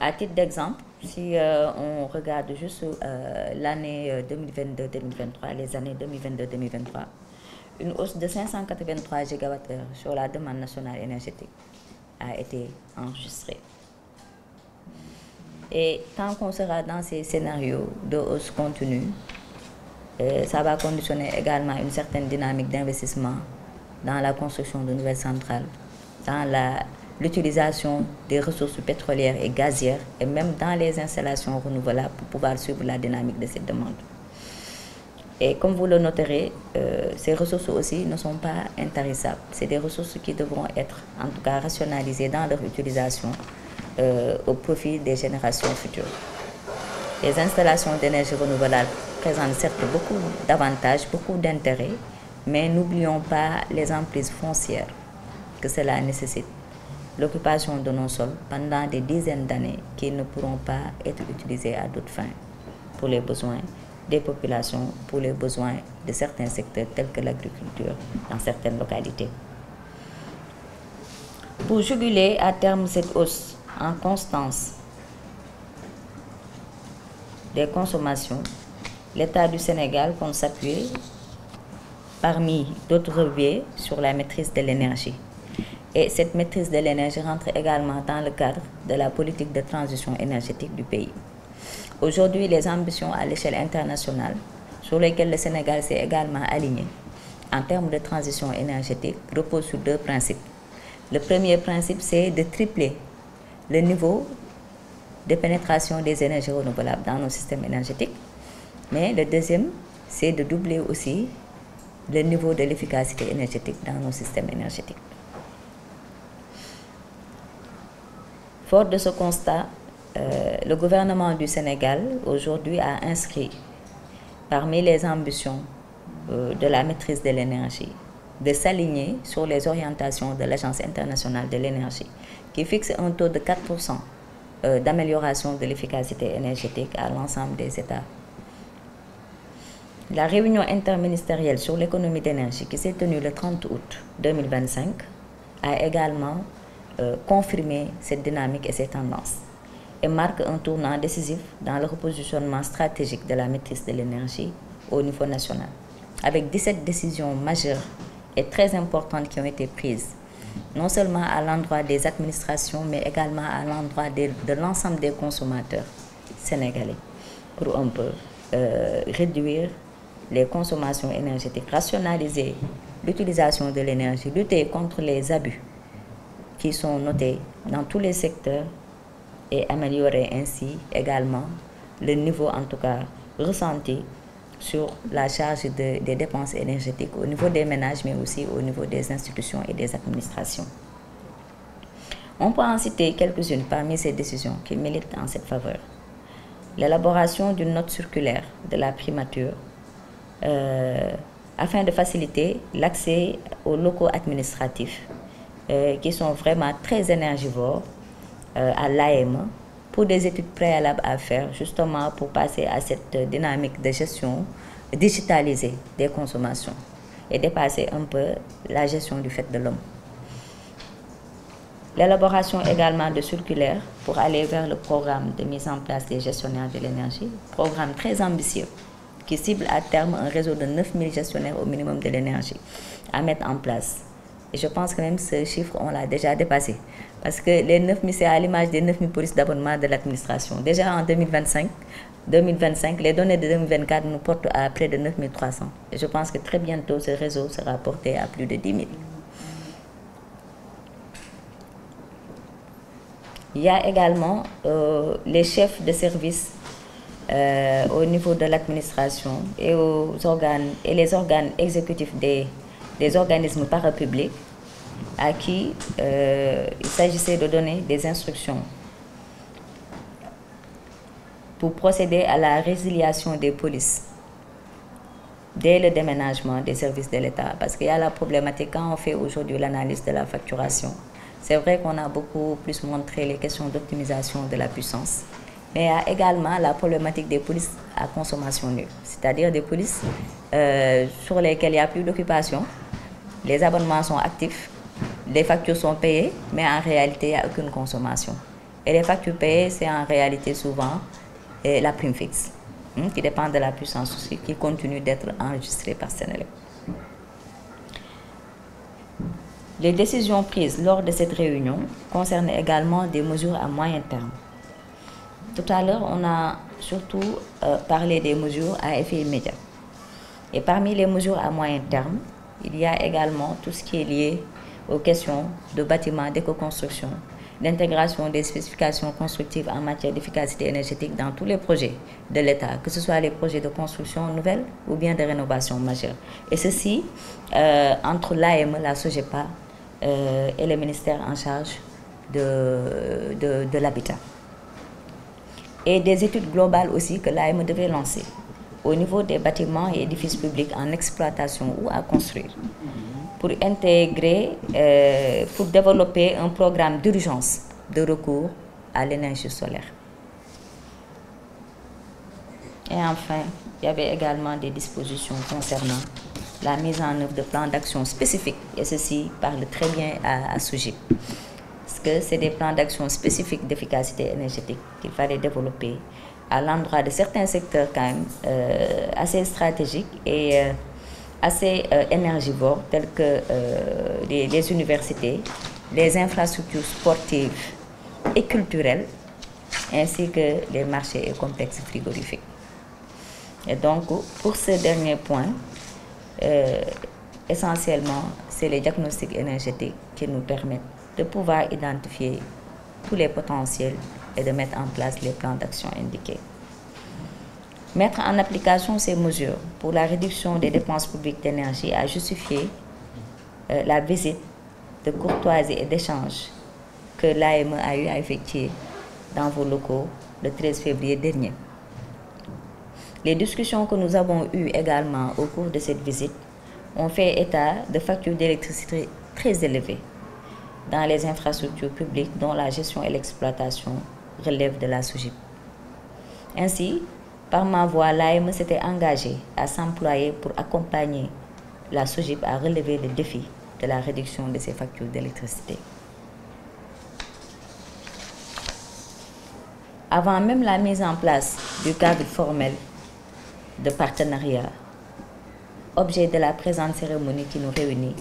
À titre d'exemple, si on regarde juste l'année 2022-2023, les années 2022-2023, une hausse de 583 gigawattheures sur la demande nationale énergétique a été enregistrée. Et tant qu'on sera dans ces scénarios de hausse continue, ça va conditionner également une certaine dynamique d'investissement dans la construction de nouvelles centrales, dans l'utilisation des ressources pétrolières et gazières, et même dans les installations renouvelables pour pouvoir suivre la dynamique de cette demande. Et comme vous le noterez, ces ressources aussi ne sont pas intarissables. C'est des ressources qui devront être, en tout cas, rationalisées dans leur utilisation au profit des générations futures. Les installations d'énergie renouvelable présentent certes beaucoup d'avantages, beaucoup d'intérêts, mais n'oublions pas les emprises foncières que cela nécessite. L'occupation de nos sols pendant des dizaines d'années qui ne pourront pas être utilisés à d'autres fins pour les besoins des populations, pour les besoins de certains secteurs tels que l'agriculture dans certaines localités. Pour juguler à terme cette hausse en constance des consommations, l'État du Sénégal compte s'appuyer parmi d'autres leviers sur la maîtrise de l'énergie. Et cette maîtrise de l'énergie rentre également dans le cadre de la politique de transition énergétique du pays. Aujourd'hui, les ambitions à l'échelle internationale sur lesquelles le Sénégal s'est également aligné en termes de transition énergétique reposent sur deux principes. Le premier principe, c'est de tripler le niveau de pénétration des énergies renouvelables dans nos systèmes énergétiques. Mais le deuxième, c'est de doubler aussi le niveau de l'efficacité énergétique dans nos systèmes énergétiques. Fort de ce constat, le gouvernement du Sénégal aujourd'hui a inscrit parmi les ambitions de la maîtrise de l'énergie de s'aligner sur les orientations de l'Agence internationale de l'énergie qui fixe un taux de 4% d'amélioration de l'efficacité énergétique à l'ensemble des États. La réunion interministérielle sur l'économie d'énergie qui s'est tenue le 30 août 2025 a également confirmé cette dynamique et ces tendances et marque un tournant décisif dans le repositionnement stratégique de la maîtrise de l'énergie au niveau national, avec 17 décisions majeures et très importantes qui ont été prises, non seulement à l'endroit des administrations, mais également à l'endroit de l'ensemble des consommateurs sénégalais, pour un peu réduire les consommations énergétiques, rationaliser l'utilisation de l'énergie, lutter contre les abus qui sont notés dans tous les secteurs et améliorer ainsi également le niveau, en tout cas, ressenti sur la charge des dépenses énergétiques au niveau des ménages, mais aussi au niveau des institutions et des administrations. On peut en citer quelques-unes parmi ces décisions qui militent en cette faveur. L'élaboration d'une note circulaire de la primature afin de faciliter l'accès aux locaux administratifs qui sont vraiment très énergivores à l'AME pour des études préalables à faire justement pour passer à cette dynamique de gestion digitalisée des consommations et dépasser un peu la gestion du fait de l'homme. L'élaboration également de circulaires pour aller vers le programme de mise en place des gestionnaires de l'énergie, programme très ambitieux qui cible à terme un réseau de 9000 gestionnaires au minimum de l'énergie à mettre en place. Et je pense que même ce chiffre, on l'a déjà dépassé. Parce que les 9000, c'est à l'image des 9000 polices d'abonnement de l'administration. Déjà en 2025, les données de 2024 nous portent à près de 9300. Et je pense que très bientôt, ce réseau sera porté à plus de 10 000. Il y a également les chefs de service au niveau de l'administration et les organes exécutifs des organismes parapublics à qui il s'agissait de donner des instructions pour procéder à la résiliation des polices dès le déménagement des services de l'État. Parce qu'il y a la problématique, quand on fait aujourd'hui l'analyse de la facturation, c'est vrai qu'on a beaucoup plus montré les questions d'optimisation de la puissance, mais il y a également la problématique des polices à consommation nulle, c'est-à-dire des polices sur lesquelles il n'y a plus d'occupation, les abonnements sont actifs, les factures sont payées, mais en réalité, il n'y a aucune consommation. Et les factures payées, c'est en réalité souvent la prime fixe, qui dépend de la puissance aussi, qui continue d'être enregistrée par Senelec. Les décisions prises lors de cette réunion concernent également des mesures à moyen terme. Tout à l'heure, on a surtout parlé des mesures à effet immédiat. Et parmi les mesures à moyen terme, il y a également tout ce qui est lié aux questions de bâtiments, d'éco-construction, d'intégration des spécifications constructives en matière d'efficacité énergétique dans tous les projets de l'État, que ce soit les projets de construction nouvelle ou bien de rénovation majeure. Et ceci, entre l'AME, la SOGEPA et le ministère en charge de l'habitat. Et des études globales aussi que l'AME devait lancer au niveau des bâtiments et édifices publics en exploitation ou à construire, pour intégrer, pour développer un programme d'urgence de recours à l'énergie solaire. Et enfin, il y avait également des dispositions concernant la mise en œuvre de plans d'action spécifiques, et ceci parle très bien à SOGIP, parce que c'est des plans d'action spécifiques d'efficacité énergétique qu'il fallait développer à l'endroit de certains secteurs quand même assez stratégiques et assez énergivores, tels que les universités, les infrastructures sportives et culturelles, ainsi que les marchés et complexes frigorifiques. Et donc, pour ce dernier point, essentiellement, c'est les diagnostics énergétiques qui nous permettent de pouvoir identifier tous les potentiels et de mettre en place les plans d'action indiqués. Mettre en application ces mesures pour la réduction des dépenses publiques d'énergie a justifié la visite de courtoisie et d'échange que l'AME a eu à effectuer dans vos locaux le 13 février dernier. Les discussions que nous avons eues également au cours de cette visite ont fait état de factures d'électricité très élevées dans les infrastructures publiques dont la gestion et l'exploitation relèvent de la SOGIP. Ainsi, par ma voix, l'AME s'était engagé à s'employer pour accompagner la SOGIP à relever le défi de la réduction de ses factures d'électricité. Avant même la mise en place du cadre formel de partenariat, objet de la présente cérémonie qui nous réunit,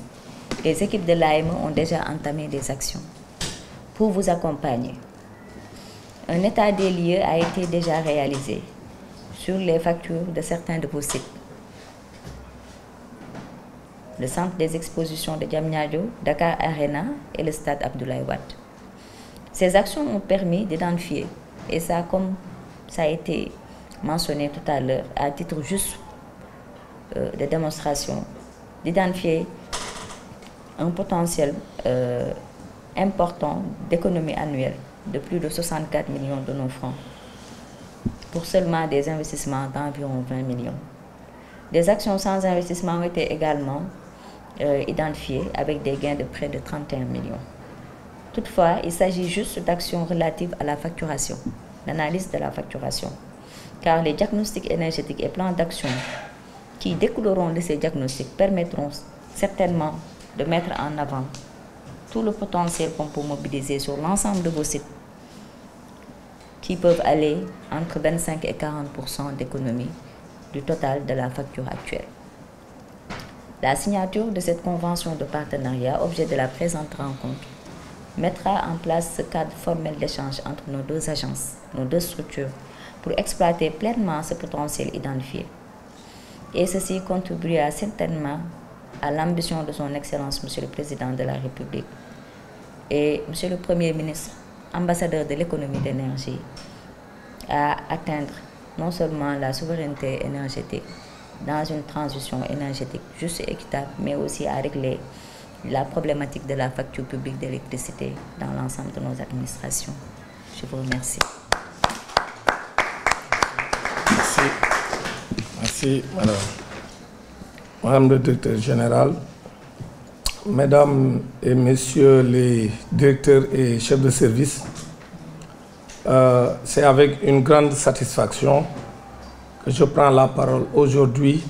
les équipes de l'AME ont déjà entamé des actions pour vous accompagner. Un état des lieux a été déjà réalisé sur les factures de certains de vos sites. Le centre des expositions de Diamniadio, Dakar Arena et le stade Abdoulaye Wade. Ces actions ont permis d'identifier, et ça, comme ça a été mentionné tout à l'heure, à titre juste de démonstration, d'identifier un potentiel important d'économie annuelle de plus de 64 millions de nos francs pour seulement des investissements d'environ 20 millions. Des actions sans investissement ont été également identifiées avec des gains de près de 31 millions. Toutefois, il s'agit juste d'actions relatives à la facturation, l'analyse de la facturation, car les diagnostics énergétiques et plans d'action qui découleront de ces diagnostics permettront certainement de mettre en avant tout le potentiel qu'on peut mobiliser sur l'ensemble de vos sites, qui peuvent aller entre 25 et 40% d'économie du total de la facture actuelle. La signature de cette convention de partenariat, objet de la présente rencontre, mettra en place ce cadre formel d'échange entre nos deux agences, nos deux structures, pour exploiter pleinement ce potentiel identifié. Et ceci contribuera certainement à l'ambition de son Excellence, Monsieur le Président de la République et Monsieur le Premier ministre, ambassadeur de l'économie d'énergie, à atteindre non seulement la souveraineté énergétique dans une transition énergétique juste et équitable, mais aussi à régler la problématique de la facture publique d'électricité dans l'ensemble de nos administrations. Je vous remercie. Merci. Merci, madame. Madame le directeur général, mesdames et messieurs les directeurs et chefs de service, c'est avec une grande satisfaction que je prends la parole aujourd'hui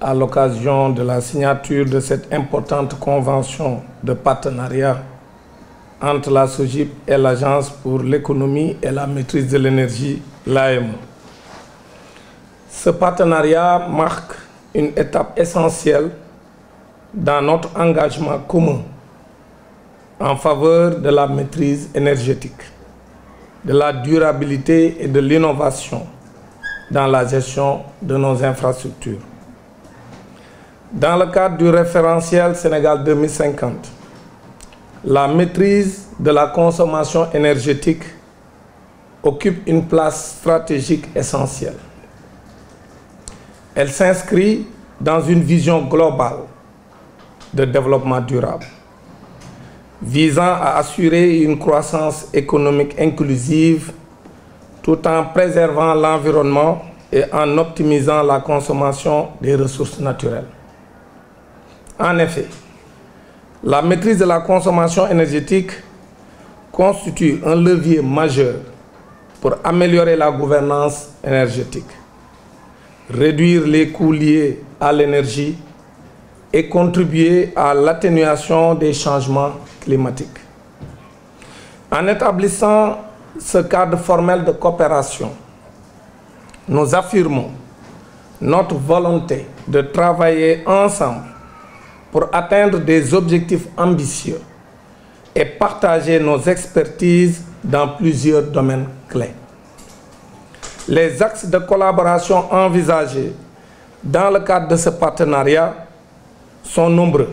à l'occasion de la signature de cette importante convention de partenariat entre la SOGIP et l'Agence pour l'économie et la maîtrise de l'énergie, l'AME. Ce partenariat marque une étape essentielle dans notre engagement commun en faveur de la maîtrise énergétique, de la durabilité et de l'innovation dans la gestion de nos infrastructures. Dans le cadre du référentiel Sénégal 2050, la maîtrise de la consommation énergétique occupe une place stratégique essentielle. Elle s'inscrit dans une vision globale de développement durable, visant à assurer une croissance économique inclusive tout en préservant l'environnement et en optimisant la consommation des ressources naturelles. En effet, la maîtrise de la consommation énergétique constitue un levier majeur pour améliorer la gouvernance énergétique, réduire les coûts liés à l'énergie et contribuer à l'atténuation des changements climatiques. En établissant ce cadre formel de coopération, nous affirmons notre volonté de travailler ensemble pour atteindre des objectifs ambitieux et partager nos expertises dans plusieurs domaines clés. Les axes de collaboration envisagés dans le cadre de ce partenariat sont nombreux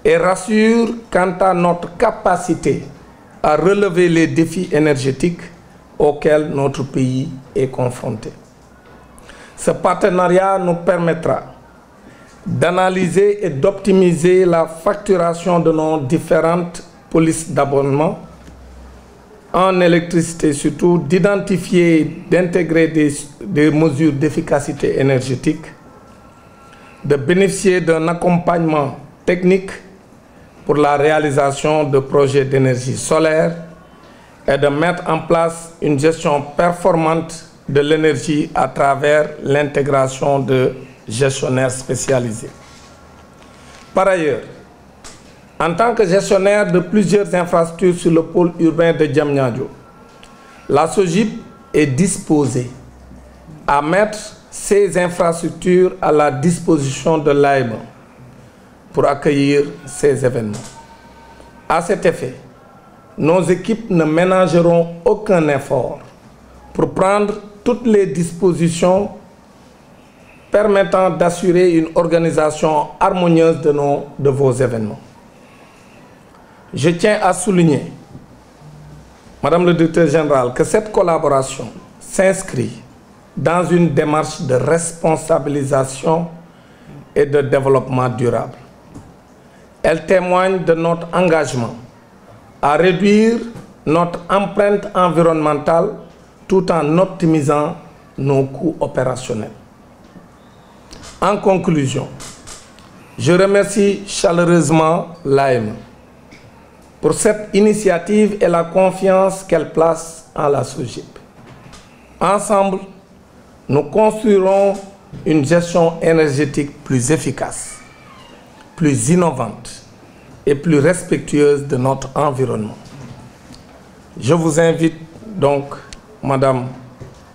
et rassurent quant à notre capacité à relever les défis énergétiques auxquels notre pays est confronté. Ce partenariat nous permettra d'analyser et d'optimiser la facturation de nos différentes polices d'abonnement en électricité, surtout d'identifier et d'intégrer des mesures d'efficacité énergétique, de bénéficier d'un accompagnement technique pour la réalisation de projets d'énergie solaire et de mettre en place une gestion performante de l'énergie à travers l'intégration de gestionnaires spécialisés. Par ailleurs, en tant que gestionnaire de plusieurs infrastructures sur le pôle urbain de Diamniadio, la SOGIP est disposée à mettre ces infrastructures à la disposition de l'AME pour accueillir ces événements. À cet effet, nos équipes ne ménageront aucun effort pour prendre toutes les dispositions permettant d'assurer une organisation harmonieuse de vos événements. Je tiens à souligner, Madame le Directeur Général, que cette collaboration s'inscrit dans une démarche de responsabilisation et de développement durable. Elle témoigne de notre engagement à réduire notre empreinte environnementale tout en optimisant nos coûts opérationnels. En conclusion, je remercie chaleureusement l'AME pour cette initiative et la confiance qu'elle place en la SOGIP. Ensemble, nous construirons une gestion énergétique plus efficace, plus innovante et plus respectueuse de notre environnement. Je vous invite donc, Madame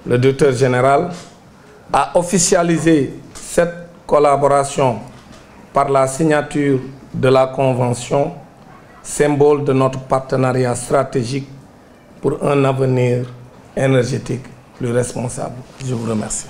le Directeur Général, à officialiser cette collaboration par la signature de la Convention, symbole de notre partenariat stratégique pour un avenir énergétique plus responsable. Je vous remercie.